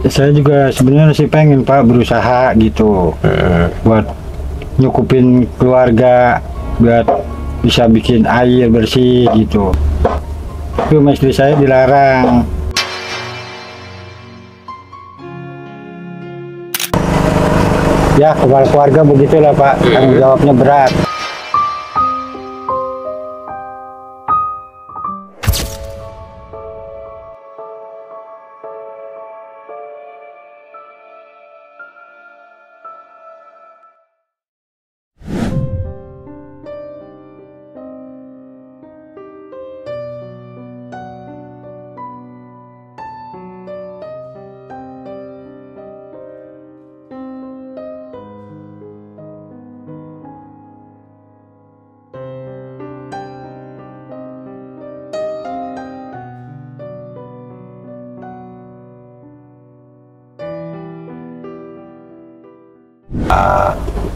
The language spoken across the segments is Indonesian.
Saya juga sebenarnya sih pengen Pak berusaha gitu, buat nyukupin keluarga, buat bisa bikin air bersih gitu. Tapi sama istri saya dilarang. Ya kepala keluarga begitulah Pak, tanggung jawabnya berat.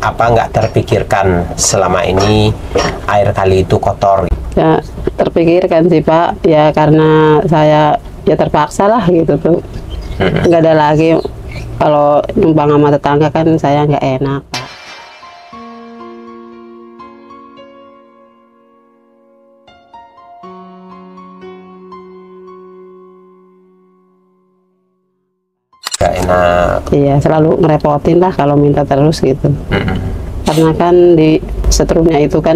Apa nggak terpikirkan selama ini air kali itu kotor? Ya terpikirkan sih Pak, ya karena saya ya terpaksa lah gitu tuh. Nggak ada lagi, kalau numpang sama tetangga kan saya nggak enak Pak. Nggak enak. Iya, selalu ngerepotin lah kalau minta terus gitu. Karena kan di setrumnya itu kan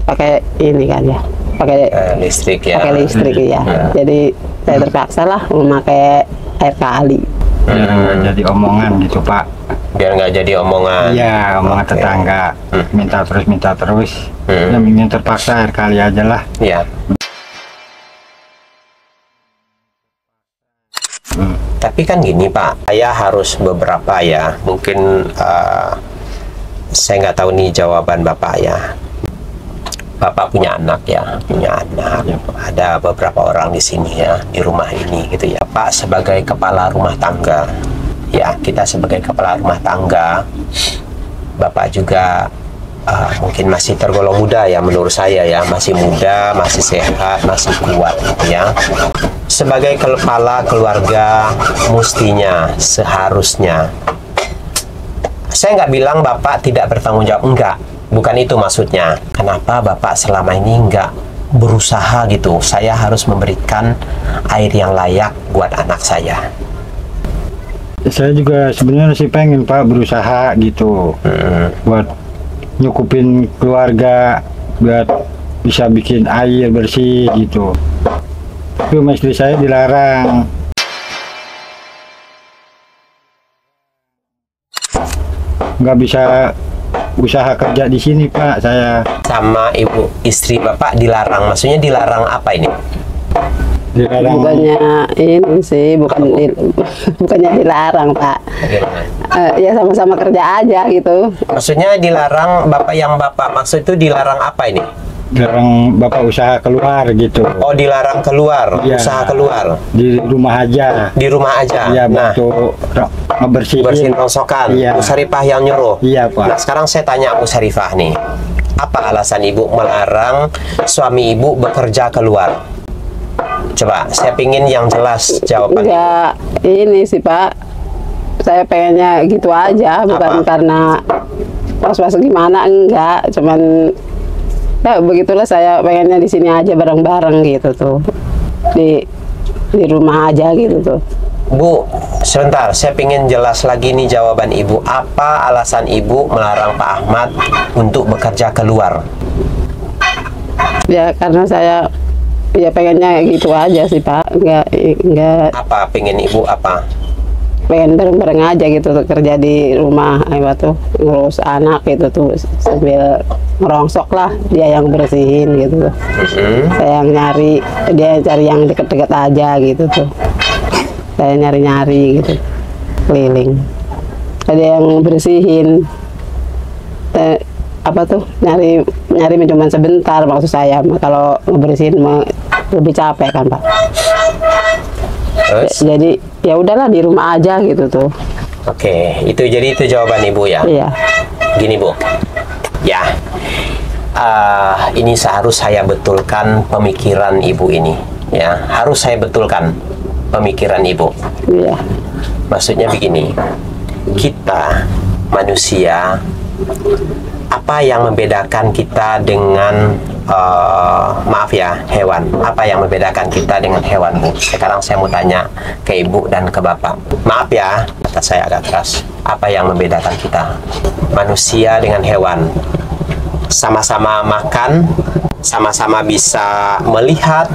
pakai ini kan ya, pakai listrik ya. pakai listrik ya. Jadi saya terpaksa lah memakai air kali. Biar nggak jadi omongan gitu Pak. Biar nggak jadi omongan. Iya, omongan tetangga. Minta terus. Ya mending terpaksa air kali aja lah. Ya. Tapi kan gini Pak, saya harus beberapa ya, mungkin saya nggak tahu nih jawaban Bapak ya. Bapak punya anak ya, punya anak. Ada beberapa orang di sini ya, di rumah ini gitu ya. Pak sebagai kepala rumah tangga, ya kita sebagai kepala rumah tangga, Bapak juga mungkin masih tergolong muda ya menurut saya ya, masih muda, masih sehat, masih kuat gitu ya. Sebagai kepala keluarga mestinya, seharusnya, saya nggak bilang Bapak tidak bertanggung jawab, enggak, bukan itu maksudnya. Kenapa Bapak selama ini nggak berusaha gitu? Saya harus memberikan air yang layak buat anak saya. Saya juga sebenarnya sih pengen Pak berusaha gitu, buat nyukupin keluarga, buat bisa bikin air bersih gitu. Tapi sama istri saya dilarang. Nggak bisa usaha kerja di sini Pak saya. Sama ibu istri Bapak dilarang, maksudnya dilarang apa ini? Dilarang. Bukannya ini sih, bukannya dilarang Pak. Ya sama-sama kerja aja gitu. Maksudnya dilarang, Bapak yang Bapak maksud itu dilarang apa ini? Dilarang Bapak usaha keluar gitu. Oh, dilarang keluar, Ya, usaha keluar. di rumah aja. Di rumah aja. Iya, Nah, untuk bersihin rongsokan. Iya. Bu Sarifah yang nyuruh. Iya Pak. Nah, sekarang saya tanya Bu Sarifah nih. Apa alasan Ibu melarang suami Ibu bekerja keluar? Coba, saya pingin yang jelas jawabannya. Enggak, ini sih Pak, saya pengennya gitu aja, bukan karena was-was gimana, enggak, cuman ya begitulah, saya pengennya di sini aja bareng-bareng gitu tuh, di rumah aja gitu tuh. Bu, sebentar, saya pingin jelas lagi nih jawaban Ibu. Apa alasan Ibu melarang Pak Ahmad untuk bekerja keluar? Ya karena saya ya pengennya gitu aja sih Pak, enggak Apa pingin Ibu apa? pengen bareng-bareng aja gitu tuh, kerja di rumah tuh, ngurus anak gitu tuh, sambil ngerongsok lah, dia yang bersihin gitu tuh. Saya yang nyari, dia cari yang deket-deket aja gitu tuh. Saya nyari-nyari gitu, keliling. Ada yang bersihin, apa tuh, nyari cuma sebentar, maksud saya kalau ngebersihin lebih capek kan Pak. Terus? Jadi ya udahlah di rumah aja gitu tuh. Oke, jadi itu jawaban Ibu ya. Iya. Gini Bu, ya, ini seharus saya betulkan pemikiran Ibu ini, ya, harus saya betulkan. pemikiran Ibu. Iya. Maksudnya begini, kita manusia, apa yang membedakan kita dengan maaf ya, hewan? Apa yang membedakan kita dengan hewan, Bu? Sekarang saya mau tanya ke Ibu dan ke Bapak. Maaf ya, kata saya agak keras. Apa yang membedakan kita manusia dengan hewan? Sama-sama makan, sama-sama bisa melihat,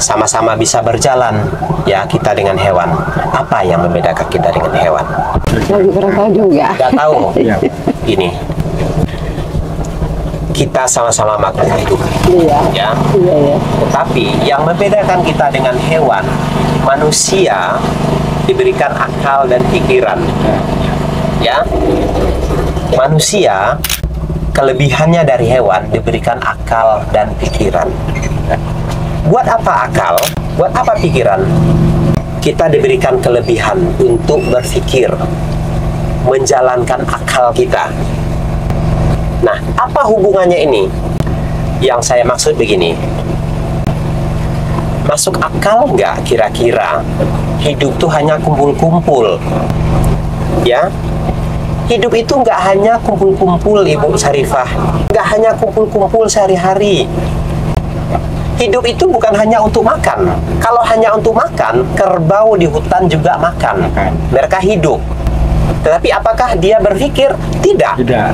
sama-sama bisa berjalan. Ya, kita dengan hewan. Apa yang membedakan kita dengan hewan? Saya kurang tahu juga. Nggak tahu. Iya. Ini, kita sama-sama makhluk hidup. Iya. Ya. Iya, iya. Tetapi yang membedakan kita dengan hewan, manusia diberikan akal dan pikiran. Ya. Manusia kelebihannya dari hewan diberikan akal dan pikiran. Buat apa akal? Buat apa pikiran? Kita diberikan kelebihan untuk berpikir, menjalankan akal kita. Nah, apa hubungannya ini? Yang saya maksud begini, masuk akal nggak kira-kira hidup tuh hanya kumpul-kumpul? Ya, hidup itu nggak hanya kumpul-kumpul, Ibu Syarifah. Nggak hanya kumpul-kumpul sehari-hari. Hidup itu bukan hanya untuk makan. Kalau hanya untuk makan, kerbau di hutan juga makan. Mereka hidup. Tetapi apakah dia berpikir? Tidak. Tidak.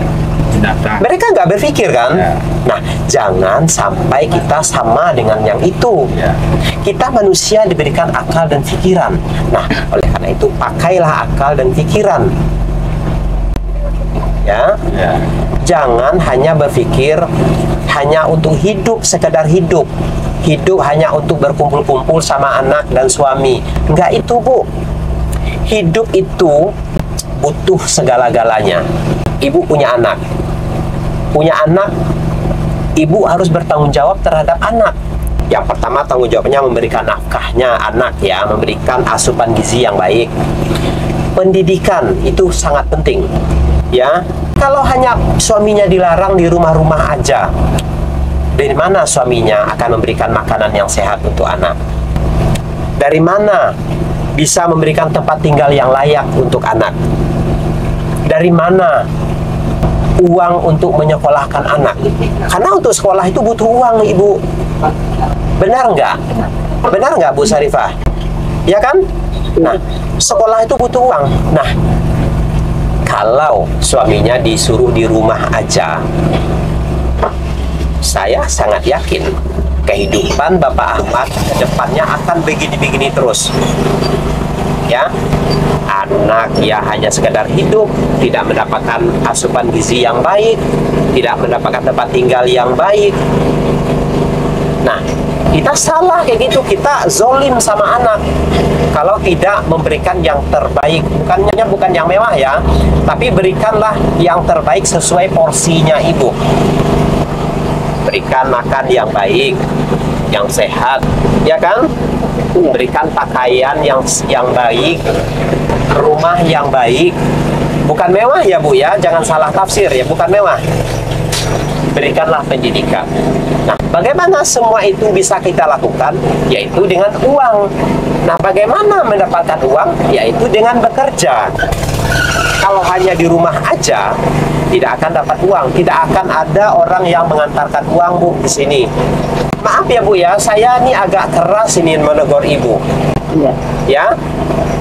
Binatang. Mereka nggak berpikir kan? Ya. Nah, jangan sampai kita sama dengan yang itu. Ya. Kita manusia diberikan akal dan pikiran. Nah, oleh karena itu pakailah akal dan pikiran. Ya. Ya. Jangan hanya berpikir hanya untuk hidup, sekedar hidup. Hidup hanya untuk berkumpul-kumpul sama anak dan suami. Enggak itu, Bu. Hidup itu butuh segala-galanya. Ibu punya anak. Punya anak, ibu harus bertanggung jawab terhadap anak. Yang pertama, tanggung jawabnya memberikan nafkahnya anak, ya, memberikan asupan gizi yang baik. Pendidikan itu sangat penting. Ya, kalau hanya suaminya dilarang di rumah-rumah aja, dari mana suaminya akan memberikan makanan yang sehat untuk anak? Dari mana bisa memberikan tempat tinggal yang layak untuk anak? Dari mana uang untuk menyekolahkan anak? Karena untuk sekolah itu butuh uang, Ibu. Benar nggak? Benar nggak, Bu Syarifah? Ya kan? Nah, sekolah itu butuh uang. Nah, kalau suaminya disuruh di rumah aja, saya sangat yakin kehidupan Bapak Ahmad ke depannya akan begini-begini terus. Ya, anak ya hanya sekedar hidup, tidak mendapatkan asupan gizi yang baik, tidak mendapatkan tempat tinggal yang baik. Nah, kita salah kayak gitu, kita zolim sama anak kalau tidak memberikan yang terbaik. Bukan yang mewah ya, tapi berikanlah yang terbaik sesuai porsinya Ibu. Berikan makan yang baik, yang sehat, ya kan? Berikan pakaian yang baik, rumah yang baik. Bukan mewah ya, Bu ya, jangan salah tafsir ya, bukan mewah. Berikanlah pendidikan. Nah, bagaimana semua itu bisa kita lakukan? Yaitu dengan uang. Nah, bagaimana mendapatkan uang? Yaitu dengan bekerja. Kalau hanya di rumah aja, tidak akan dapat uang. Tidak akan ada orang yang mengantarkan uang, Bu, di sini. Maaf ya, Bu ya, saya ini agak keras ini menegur Ibu. Iya. Ya,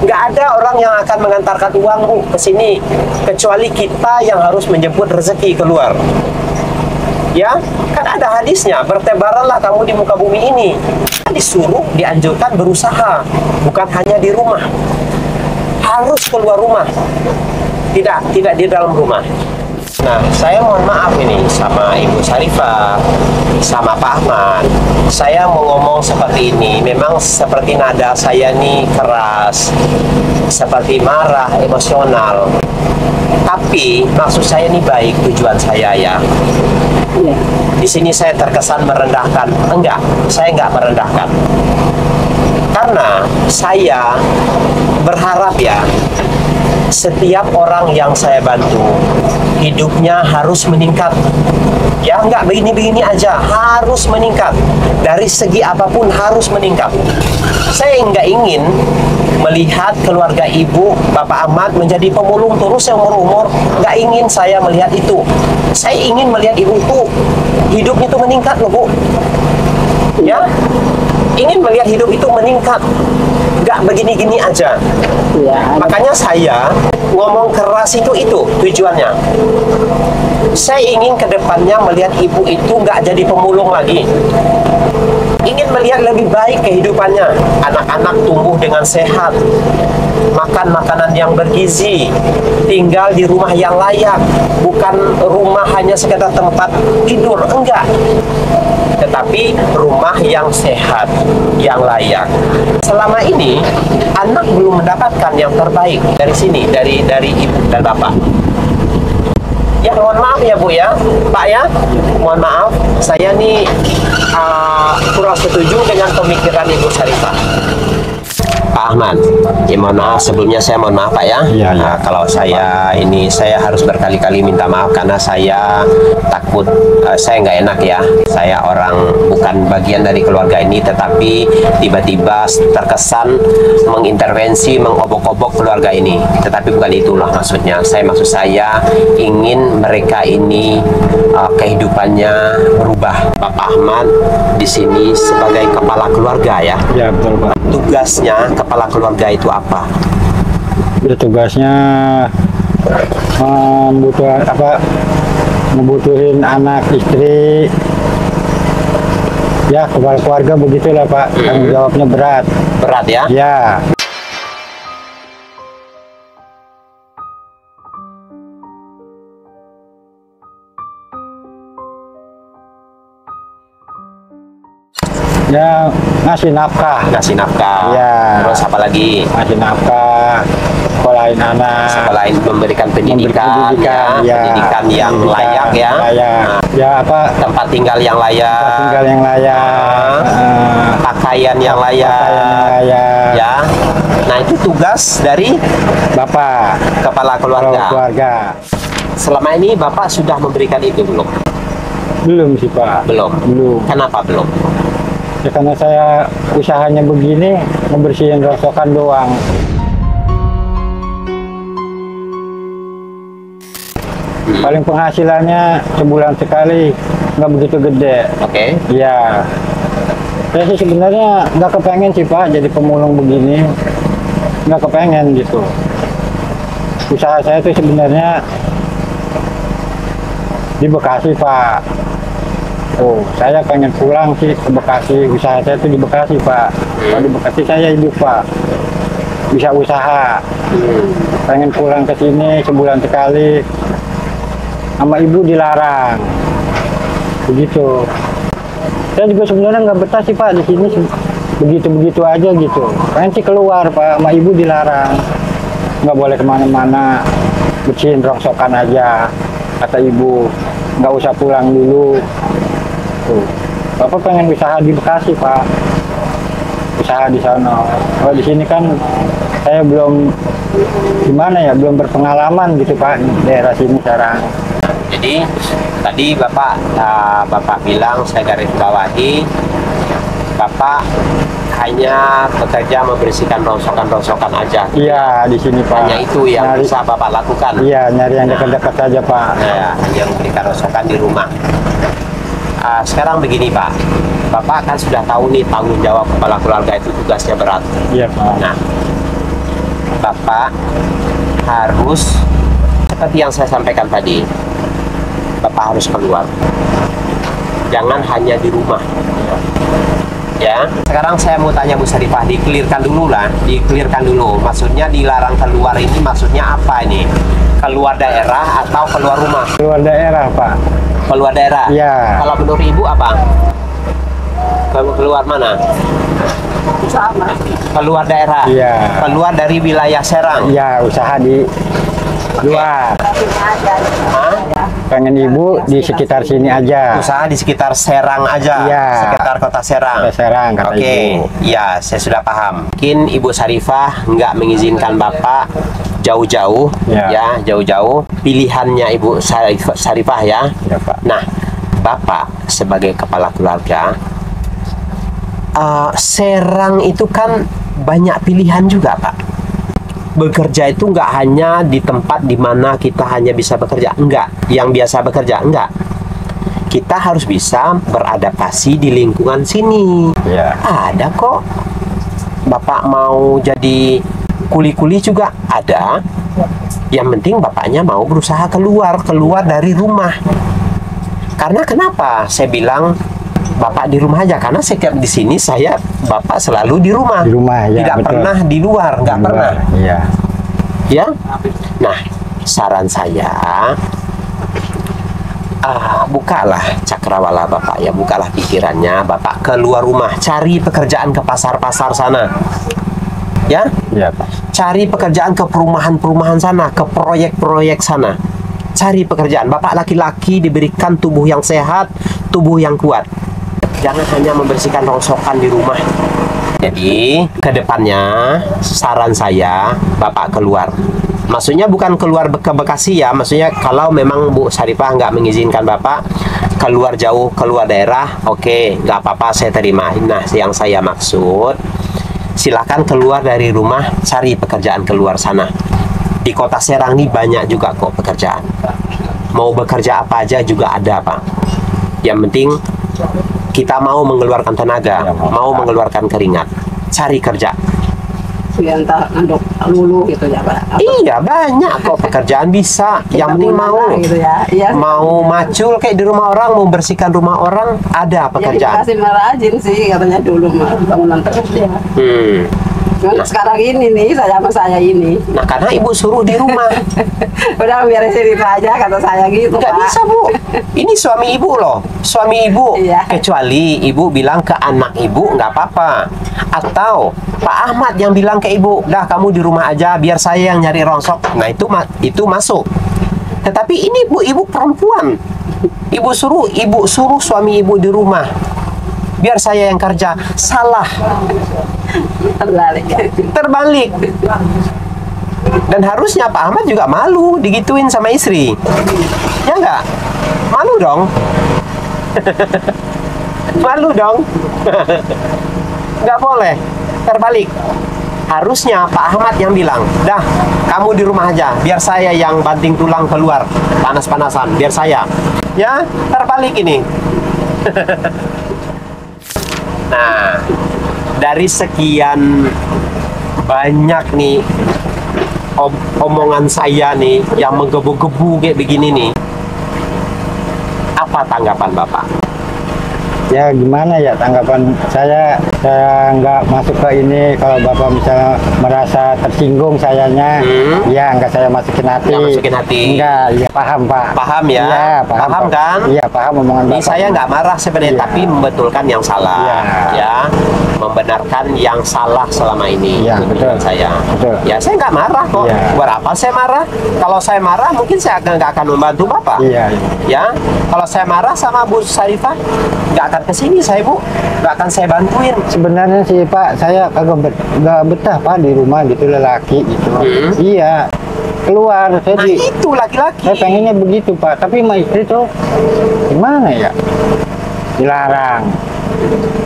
nggak ada orang yang akan mengantarkan uang, Bu, ke sini, kecuali kita yang harus menjemput rezeki keluar. Ya, kan ada hadisnya, bertebaranlah kamu di muka bumi ini. Kita disuruh, dianjurkan berusaha, bukan hanya di rumah. Harus keluar rumah, tidak di dalam rumah. Nah, saya mohon maaf ini sama Ibu Syarifah, sama Pak Ahmad. Saya mau ngomong seperti ini, memang seperti nada saya nih keras, seperti marah, emosional. Tapi maksud saya ini baik, tujuan saya ya. Iya. Di sini saya terkesan merendahkan. Enggak, saya enggak merendahkan. Karena saya berharap ya, setiap orang yang saya bantu hidupnya harus meningkat. Ya, nggak begini-begini aja, harus meningkat. Dari segi apapun harus meningkat. Saya nggak ingin melihat keluarga ibu, Bapak Ahmad menjadi pemulung terus seumur-umur. Nggak ingin saya melihat itu. Saya ingin melihat ibu tuh hidupnya tuh meningkat loh, Bu. Ya, ingin melihat hidup itu meningkat. Nggak begini-gini aja. Ya, Makanya saya ngomong keras itu tujuannya. Saya ingin kedepannya melihat ibu itu nggak jadi pemulung lagi. Ingin melihat lebih baik kehidupannya. Anak-anak tumbuh dengan sehat, makan makanan yang bergizi, tinggal di rumah yang layak, bukan rumah hanya sekedar tempat tidur, enggak. Tetapi rumah yang sehat, yang layak. Selama ini anak belum mendapatkan yang terbaik dari sini, dari ibu dan bapak. Ya, mohon maaf ya Bu ya, Pak ya, mohon maaf, saya nih kurang setuju dengan pemikiran Ibu Syarifah. Pak Ahmad, ya mohon maaf sebelumnya, saya mohon maaf Pak ya. Iya, iya. Kalau saya harus berkali-kali minta maaf karena saya takut, saya nggak enak ya. Saya orang bukan bagian dari keluarga ini, tetapi tiba-tiba terkesan mengintervensi, mengobok-obok keluarga ini. Tetapi bukan itulah maksudnya. Maksud saya ingin mereka ini kehidupannya berubah. Bapak Ahmad di sini sebagai kepala keluarga ya. Ya betul Pak. Tugasnya kepala keluarga itu apa? Ya, tugasnya membutuhin anak istri. Ya, kepala keluarga begitulah Pak. Tanggung jawabnya berat. Berat ya? Ya. Ya, ngasih nafkah. Ngasih nafkah. Ya. Terus apa lagi? Ngasih nafkah, sekolahin anak. Selain memberikan pendidikan, ya. Pendidikan yang layak ya. Layak. Ya, apa? Tempat tinggal yang layak. Tempat tinggal yang layak. Pakaian yang layak. Pakaian yang layak. Ya. Nah, itu tugas dari Bapak, kepala keluarga. keluarga. Selama ini Bapak sudah memberikan itu belum? Belum sih Pak. Belum. Belum. Kenapa belum? Ya, karena saya usahanya begini, ngebersihin rongsokan doang. Paling penghasilannya sebulan sekali, nggak begitu gede. Oke. Ya, saya sih sebenarnya nggak kepengen sih Pak jadi pemulung begini, nggak kepengen gitu. Usaha saya tuh sebenarnya di Bekasi Pak. Oh, saya pengen pulang sih ke Bekasi. Usaha saya tuh di Bekasi Pak. Kalau di Bekasi saya hidup Pak, bisa usaha. Pengen pulang ke sini sebulan sekali. Sama ibu dilarang. Begitu. Saya juga sebenarnya nggak betah sih Pak di sini, begitu-begitu aja gitu. Pengen sih keluar Pak, sama ibu dilarang. Nggak boleh kemana-mana, bersihin rongsokan aja. Kata ibu, nggak usah pulang dulu. Tuh. Bapak pengen usaha di Bekasi Pak, usaha di sana. Kalau di sini kan saya belum gimana ya, belum berpengalaman gitu Pak di daerah sini sekarang. Jadi tadi Bapak bilang, saya garis bawahi, Bapak hanya bekerja membersihkan rongsokan-rongsokan aja. Iya, di sini Pak. Hanya itu yang Nyari- bisa Bapak lakukan. Iya, nyari yang dekat-dekat saja Pak. Nah, hanya memberikan rongsokan di rumah. Sekarang begini Pak, Bapak kan sudah tahu nih tanggung jawab kepala keluarga itu tugasnya berat. Iya Pak. Nah, Bapak harus seperti yang saya sampaikan tadi, Bapak harus keluar. Jangan hanya di rumah. Ya, sekarang saya mau tanya Bu Syarifah, dikelirkan dulu lah, dikelirkan dulu. Maksudnya dilarang keluar ini maksudnya apa ini? Keluar daerah atau keluar rumah? Keluar daerah Pak. Keluar daerah. Iya. Kalau menurut Ibu apa? Keluar mana? Keluar daerah. Iya. Keluar dari wilayah Serang. Iya, usaha di Luar. Hah? Pengen ibu di sekitar sini aja. Usaha di sekitar Serang aja, Iya. sekitar kota Serang. Kota Serang, kata Oke, ibu. ya saya sudah paham. Mungkin Ibu Sarifah nggak mengizinkan Bapak jauh-jauh, Ya. ya jauh-jauh. Pilihannya Ibu Sarifah ya. Ya, Pak. Nah, Bapak sebagai kepala keluarga, Serang itu kan banyak pilihan juga, Pak. Bekerja itu nggak hanya di tempat di mana kita hanya bisa bekerja, enggak. Yang biasa bekerja, enggak. Kita harus bisa beradaptasi di lingkungan sini. Ya. Ada kok. Bapak mau jadi kuli-kuli juga ada. Yang penting bapaknya mau berusaha keluar dari rumah. Karena kenapa? Saya bilang Bapak di rumah aja, karena setiap di sini Bapak selalu di rumah. Di rumah, ya, Tidak betul. pernah di luar, nggak pernah. Iya. Ya. Nah, saran saya, bukalah cakrawala Bapak ya, bukalah pikirannya. Bapak keluar rumah, cari pekerjaan ke pasar-pasar sana. Ya, Iya, Pak. cari pekerjaan ke perumahan-perumahan sana, ke proyek-proyek sana. Cari pekerjaan. Bapak laki-laki diberikan tubuh yang sehat, tubuh yang kuat. Jangan hanya membersihkan rongsokan di rumah. Jadi, ke depannya saran saya Bapak keluar. Maksudnya bukan keluar ke Bekasi ya, maksudnya kalau memang Bu Sarifah nggak mengizinkan Bapak keluar jauh, keluar daerah, oke, nggak apa-apa, saya terima. Nah, yang saya maksud, silahkan keluar dari rumah, cari pekerjaan keluar sana. Di kota Serang ini banyak juga kok pekerjaan. Mau bekerja apa aja juga ada, Pak. Yang penting kita mau mengeluarkan tenaga, mau mengeluarkan keringat, cari kerja. Entah untuk lulu gitu ya Pak. Iya, banyak kok pekerjaan bisa. Yang penting mau. Gitu ya. Iya. Mau macul kayak di rumah orang, mau bersihkan rumah orang, ada Ya pekerjaan. dikasih merajin sih katanya dulu mah bangunan terus ya. Cuman sekarang ini nih saya sama saya ini Nah, karena ibu suruh di rumah. udah beresin itu aja kata saya gitu Nggak Pak. bisa, Bu. Ini suami ibu loh. Suami ibu. Iya. Kecuali ibu bilang ke anak ibu, nggak apa-apa. Atau Pak Ahmad yang bilang ke ibu, dah kamu di rumah aja, biar saya yang nyari rongsok. Nah, itu masuk. Tetapi ini ibu perempuan. Ibu suruh suami ibu di rumah. Biar saya yang kerja. Salah. Terbalik. Dan harusnya Pak Ahmad juga malu digituin sama istri. Ya enggak? Malu dong. Malu dong. Nggak boleh. Terbalik. Harusnya Pak Ahmad yang bilang, dah kamu di rumah aja, biar saya yang banting tulang keluar panas-panasan, biar saya. Ya, terbalik ini. Nah, dari sekian banyak nih omongan saya nih yang menggebu-gebu kayak begini nih, apa tanggapan Bapak? Ya gimana ya tanggapan saya nggak masuk ke ini. Kalau Bapak misalnya merasa tersinggung sayanya, ya nggak saya masukin hati. Nggak masukin hati. Enggak, ya paham Pak. Paham ya? Iya, Paham Pak. kan? Iya, paham omongan Ini Bapak. saya nggak marah sebenarnya, Iya. tapi membetulkan yang salah. Iya. Ya, membenarkan yang salah selama ini. Iya, Itu betul. Saya. Betul. Ya, saya nggak marah kok. Iya. Buat apa saya marah? Kalau saya marah, mungkin saya nggak akan membantu Bapak. Iya, Ya, kalau saya marah sama Bu Sarifah, nggak akan kesini saya, Bu. Nggak akan saya bantuin. sebenarnya sih Pak, saya nggak betah Pak di rumah gitu, lelaki gitu. Iya, keluar. Nah, itu laki-laki. Saya pengennya begitu Pak, tapi sama istri tuh gimana ya? Dilarang.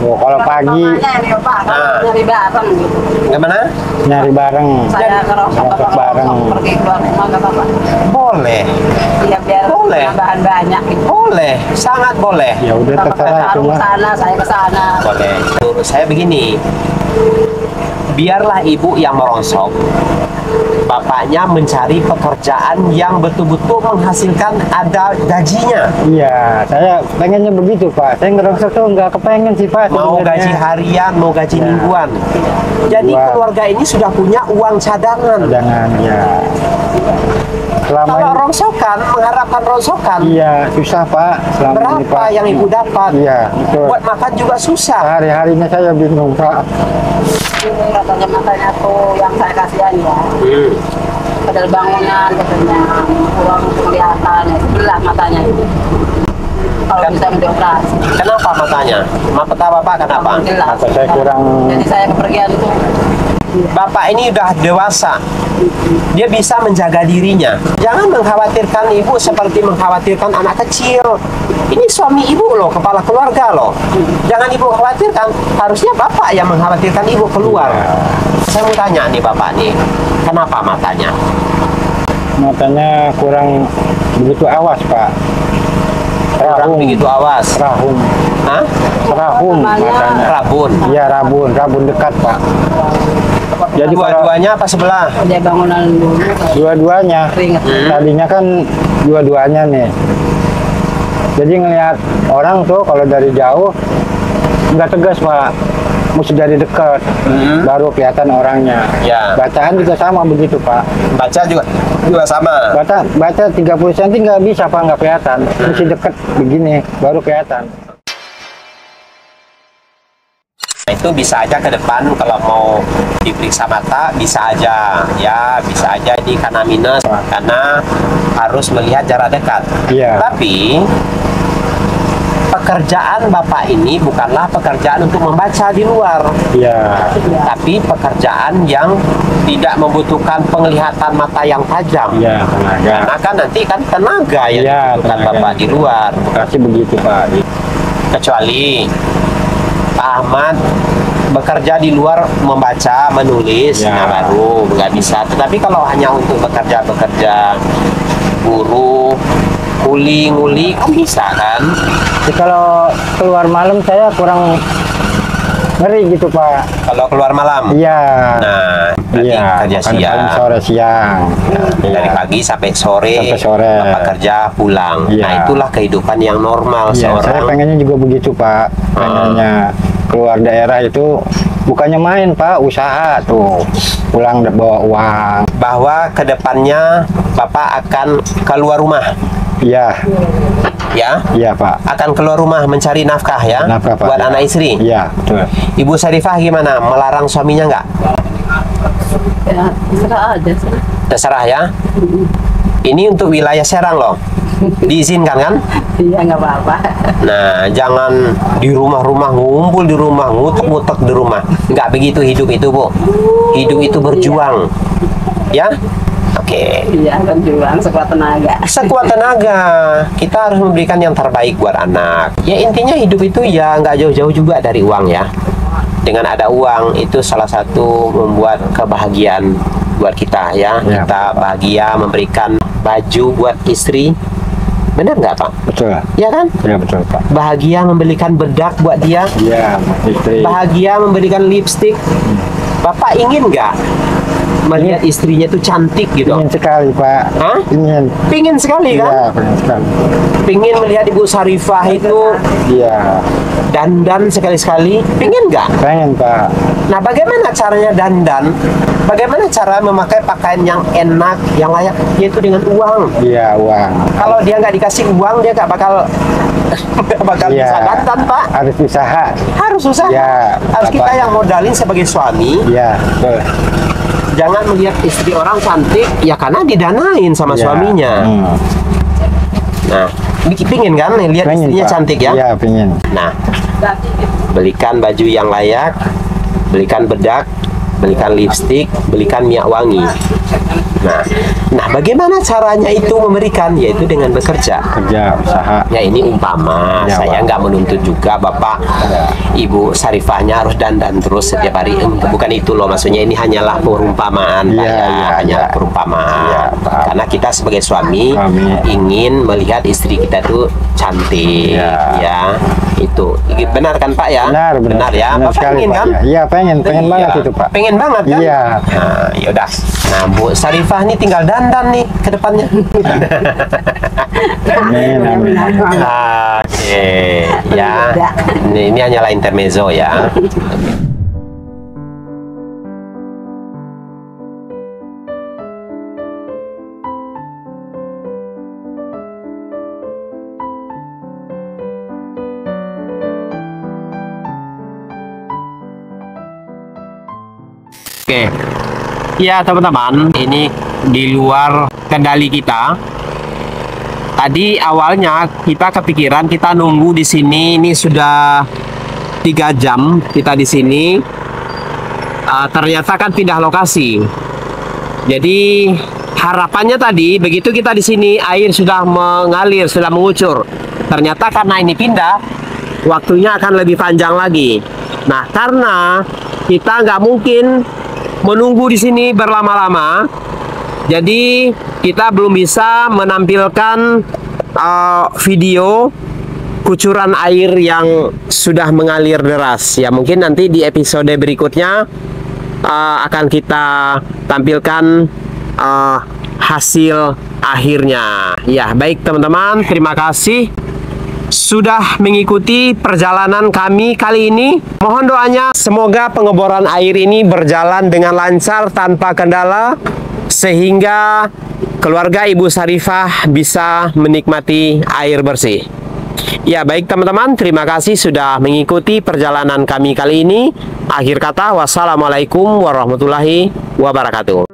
Oh, kalau pagi Makanya nih Pak, Ah. nyari bareng gitu. Gimana? nyari bareng, Saya kerongsok Rongsok bareng. pergi keluar rumah kata Pak. Boleh. Iya biar Boleh. bahan banyak gitu. Boleh. Sangat boleh. Ya udah Bapak ke terserah Tarung cuma. sana, saya ke sana. Boleh. Menurut saya begini, biarlah ibu yang merongsok, bapaknya mencari pekerjaan yang betul-betul menghasilkan ada gajinya. Iya, saya pengennya begitu Pak. Saya ngerongsok tuh nggak kepengen sih Pak. Mau sebenarnya. gaji harian, mau gaji Ya. mingguan. Jadi Mingguan. keluarga ini sudah punya uang cadangan. Jangan ya. Selama Kalau ini, rongsokan, mengharapkan rongsokan, iya susah Pak. Selama ini berapa Pak. yang ibu dapat? Iya, betul. Buat makan juga susah. Hari-harinya saya bingung Pak. Ini katanya matanya tuh yang saya kasihan ya. Padahal bangunan katanya kurang penglihatan, sebelah matanya itu. Kalau bisa dioperasi. Kenapa matanya? Mata bapak kenapa? Jelas. Mata saya kurang. Jadi saya kepergian tuh. Bapak ini udah dewasa, dia bisa menjaga dirinya. Jangan mengkhawatirkan ibu seperti mengkhawatirkan anak kecil. Ini suami ibu loh, kepala keluarga loh. Jangan ibu khawatirkan, harusnya bapak yang mengkhawatirkan ibu keluar. Saya mau tanya nih bapak nih, kenapa matanya? Matanya kurang begitu awas pak. Kurang begitu awas. Rahum. Hah? Rahum matanya. Rabun. Iya rabun dekat pak. Jadi kalau Dua-duanya apa sebelah? Dia bangunan dulu. dua-duanya, Keringet. tadinya kan dua-duanya nih. Jadi ngelihat orang tuh kalau dari jauh nggak tegas pak, mesti dari dekat, baru kelihatan orangnya. Ya. Bacaan juga sama begitu pak. Baca juga sama. Baca 30 cm nggak bisa pak, nggak kelihatan. Mesti deket begini, baru kelihatan. Nah, itu bisa aja ke depan kalau mau diperiksa mata bisa aja ya, bisa aja ini karena minus karena harus melihat jarak dekat. Iya. Tapi pekerjaan bapak ini bukanlah pekerjaan untuk membaca di luar, Iya. tapi pekerjaan yang tidak membutuhkan penglihatan mata yang tajam. Iya tenaga. Karena kan nanti kan tenaga yang Iya, dibutuhkan tenaga. bapak di luar. Kasih begitu pak. Kecuali Pak Ahmad bekerja di luar membaca, menulis, Ya. nah baru nggak bisa. Tetapi kalau hanya untuk bekerja buruh, nguli kan bisa kan? Jadi kalau keluar malam saya kurang ngeri gitu pak. Kalau keluar malam, Iya. nah berarti Iya. kerja Makan paling siang. sore siang. Dari Iya. pagi sampai sore, Sampai sore. Bapak kerja pulang. Iya. Nah itulah kehidupan yang normal Iya, saya seorang. pengennya juga begitu pak. Pengennya keluar daerah itu bukannya main pak, usaha tuh. Pulang bawa uang. Bahwa kedepannya Bapak akan keluar rumah, Iya, ya? iya pak. Akan keluar rumah mencari nafkah ya, Nafkah, Pak, buat ya. anak istri. Iya, betul. Ibu Syarifah gimana? Melarang suaminya nggak? Ya, terserah aja sih. Terserah ya. Ini untuk wilayah Serang loh. Diizinkan kan? Iya, nggak apa-apa. Nah, jangan di rumah-rumah ngumpul di rumah, ngutek-ngutek di rumah. Nggak begitu hidup itu, Bu. Hidup itu berjuang. Ya? Oke. Iya, berjuang sekuat tenaga. Sekuat tenaga, kita harus memberikan yang terbaik buat anak. Ya intinya hidup itu ya nggak jauh-jauh juga dari uang ya. Dengan ada uang itu salah satu membuat kebahagiaan buat kita ya. Ya. Kita bahagia memberikan baju buat istri. Benar nggak Pak? Betul. Ya kan? Iya betul pak. Bahagia membelikan bedak buat dia. Iya, istri. Bahagia memberikan lipstik. Bapak ingin nggak melihat istrinya itu cantik gitu? Ingin sekali pak. Hah? Ingin. Pingin sekali kan? Iya, pengen sekali. Pingin melihat Ibu Syarifah itu Iya, dandan sekali-sekali, pingin nggak? pengen pak. Nah, bagaimana caranya dandan? Bagaimana cara memakai pakaian yang enak, yang layak, yaitu dengan uang. Iya, uang. Kalau dia nggak dikasih uang, dia nggak bakal nggak bakal Iya. bisa dandan, Pak. Harus usaha. Harus usaha. Iya, Harus kita Bapak. yang modalin sebagai suami. Iya, betul. Jangan melihat istri orang cantik, ya karena didanain sama Iya. suaminya. Nah, pingin kan lihat Pengen, istrinya Pak. cantik ya? Iya, pengen. Nah, belikan baju yang layak, belikan bedak, belikan lipstik, belikan minyak wangi. Nah, bagaimana caranya itu memberikan? Yaitu dengan bekerja. Kerja, usaha. Ya ini umpama, Ya, saya Pak. nggak menuntut juga Bapak Ibu Syarifahnya harus dandan terus setiap hari. Bukan itu loh, maksudnya ini hanyalah perumpamaan, Pak, Iya, ya. iya, Hanyalah iya. perumpamaan. Iya, Pak. Karena kita sebagai suami Suami. ingin melihat istri kita tuh cantik, Iya. ya. Itu benar kan Pak ya? Benar, benar. ya. Benar Bapak sekali, ingin Pak. kan? Iya, pengen Iya. banget itu, Pak. Pengen banget kan? Iya. Nah, yaudah. Nah, Bu Syarifah nih tinggal dandan nih ke depannya. Amin, amin. Oke, ya. Ini hanyalah intermezzo ya. Oke. Ya teman-teman, ini di luar kendali kita. Tadi awalnya kita kepikiran kita nunggu di sini, ini sudah 3 jam kita di sini. Ternyata kan pindah lokasi. Jadi harapannya tadi begitu kita di sini air sudah mengalir, sudah mengucur. Ternyata karena ini pindah, waktunya akan lebih panjang lagi. Nah, karena kita nggak mungkin menunggu di sini berlama-lama, jadi kita belum bisa menampilkan video kucuran air yang sudah mengalir deras. Ya, mungkin nanti di episode berikutnya akan kita tampilkan hasil akhirnya. Ya, baik teman-teman, terima kasih sudah mengikuti perjalanan kami kali ini. Mohon doanya semoga pengeboran air ini berjalan dengan lancar tanpa kendala, sehingga keluarga Ibu Sarifah bisa menikmati air bersih. Ya, baik teman-teman, terima kasih sudah mengikuti perjalanan kami kali ini. Akhir kata, wassalamualaikum warahmatullahi wabarakatuh.